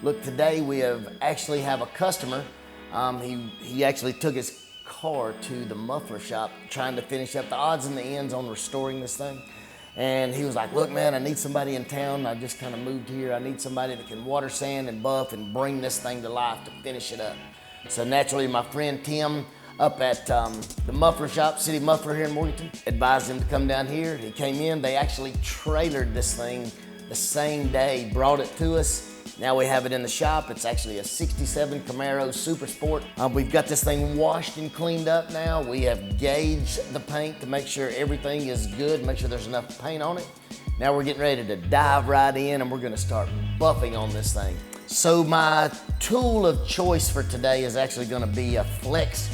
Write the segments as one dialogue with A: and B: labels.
A: Look, today we actually have a customer. He actually took his car to the muffler shop trying to finish up the odds and the ends on restoring this thing. And he was like, look man, I need somebody in town. I just kind of moved here. I need somebody that can water sand and buff and bring this thing to life to finish it up. So naturally, my friend Tim up at the muffler shop, City Muffler here in Morganton, advised him to come down here. He came in, they actually trailered this thing the same day, brought it to us. Now we have it in the shop. It's actually a 67 Camaro Super Sport. We've got this thing washed and cleaned up now. We have gauged the paint to make sure everything is good, make sure there's enough paint on it. Now we're getting ready to dive right in and we're gonna start buffing on this thing. So my tool of choice for today is actually gonna be a Flex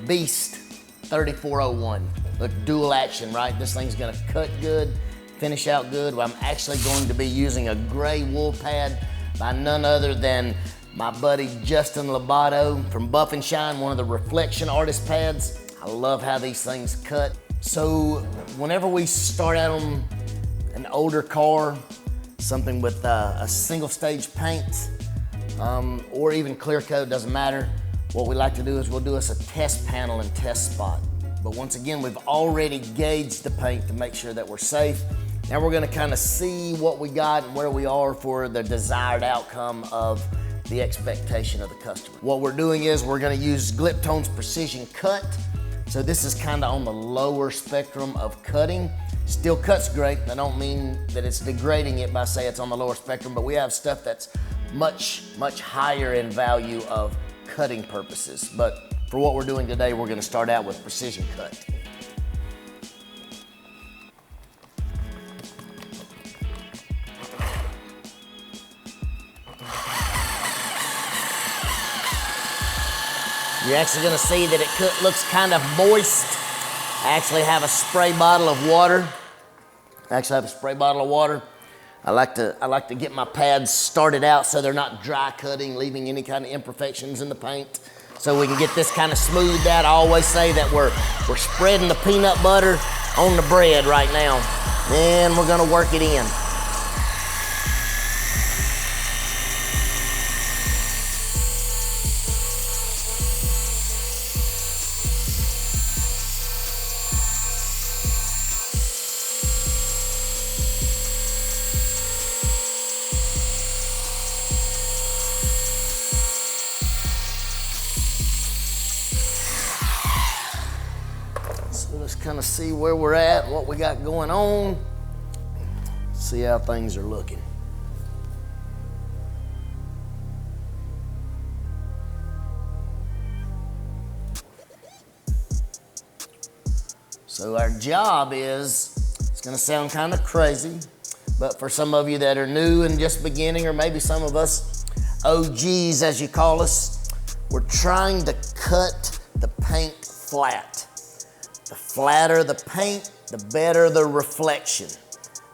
A: Beast 3401. Look, dual action, right? This thing's gonna cut good, finish out good. Well, I'm actually going to be using a gray wool pad by none other than my buddy Justin Lobato from Buff and Shine, one of the reflection artist pads. I love how these things cut. So whenever we start out on an older car, something with a single stage paint, or even clear coat, doesn't matter. What we like to do is we'll do us a test panel and test spot. But once again, we've already gauged the paint to make sure that we're safe. Now we're gonna kind of see what we got and where we are for the desired outcome of the expectation of the customer. What we're doing is we're gonna use Gliptone's Precision Cut. So this is kind of on the lower spectrum of cutting. Still cuts great. I don't mean that it's degrading it by saying it's on the lower spectrum, but we have stuff that's much, much higher in value of cutting purposes. But for what we're doing today, we're gonna start out with Precision Cut. You're actually gonna see that it looks kind of moist. I actually have a spray bottle of water. I like to get my pads started out so they're not dry cutting, leaving any kind of imperfections in the paint. So we can get this kind of smoothed out. I always say that we're spreading the peanut butter on the bread right now. Then we're gonna work it in. So let's kind of see where we're at, what we got going on, see how things are looking. So our job is, it's gonna sound kind of crazy, but for some of you that are new and just beginning, or maybe some of us OGs as you call us, we're trying to cut the paint flat. The flatter the paint, the better the reflection.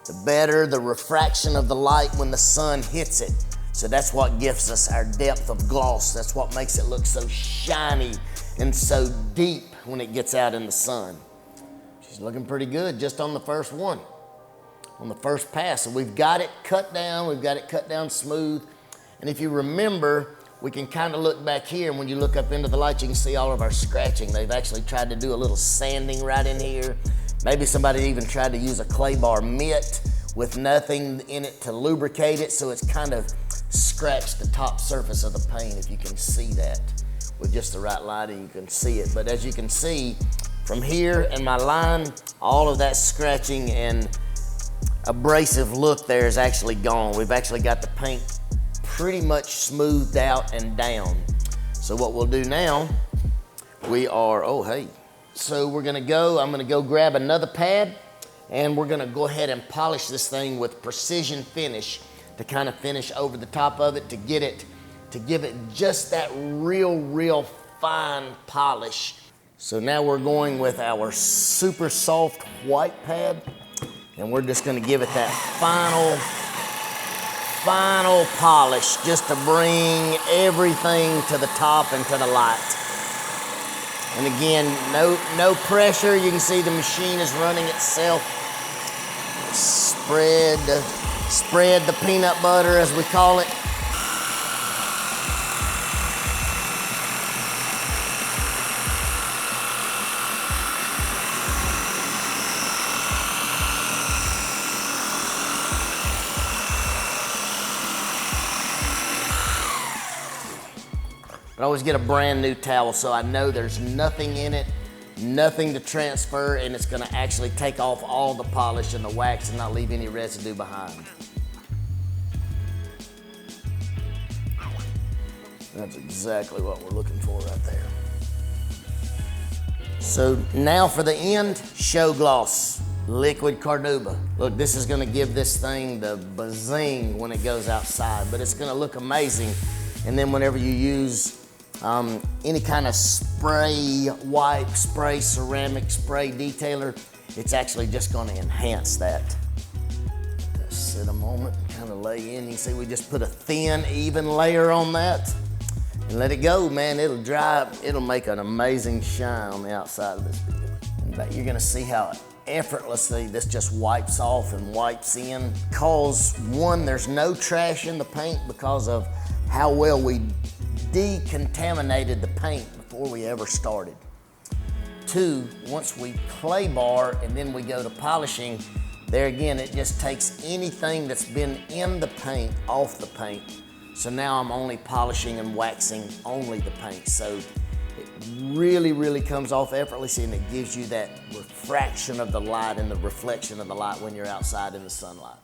A: The better the refraction of the light when the sun hits it. So that's what gives us our depth of gloss. That's what makes it look so shiny and so deep when it gets out in the sun. She's looking pretty good just on the first one, on the first pass. So we've got it cut down smooth. And if you remember, we can kind of look back here, and when you look up into the light, you can see all of our scratching. They've actually tried to do a little sanding right in here. Maybe somebody even tried to use a clay bar mitt with nothing in it to lubricate it, so it's kind of scratched the top surface of the paint, if you can see that. With just the right lighting, you can see it. But as you can see, from here in my line, all of that scratching and abrasive look there is actually gone. We've actually got the paint pretty much smoothed out and down. So what we'll do now, so I'm gonna go grab another pad, and we're gonna go ahead and polish this thing with Precision Finish to kind of finish over the top of it to give it just that real fine polish. So now we're going with our super soft white pad, and we're just gonna give it that final polish just to bring everything to the top and to the light. And again, no pressure. You can see the machine is running itself. Spread the peanut butter, as we call it. But I always get a brand new towel so I know there's nothing in it, nothing to transfer, and it's gonna actually take off all the polish and the wax and not leave any residue behind. That's exactly what we're looking for right there. So now for the end, Show Gloss Liquid Carnauba. Look, this is gonna give this thing the bazing when it goes outside, but it's gonna look amazing. And then whenever you use any kind of spray wipe, spray ceramic, spray detailer, it's actually just gonna enhance that. Just sit a moment, kind of lay in. You see we just put a thin, even layer on that. And let it go, man. It'll dry, it'll make an amazing shine on the outside of this vehicle. In fact, you're gonna see how effortlessly this just wipes off and wipes in. Because one, there's no trash in the paint because of how well we decontaminated the paint before we ever started. Two, once we clay bar and then we go to polishing, there again, it just takes anything that's been in the paint off the paint. So now I'm only polishing and waxing only the paint. So it really, really comes off effortlessly, and it gives you that refraction of the light and the reflection of the light when you're outside in the sunlight.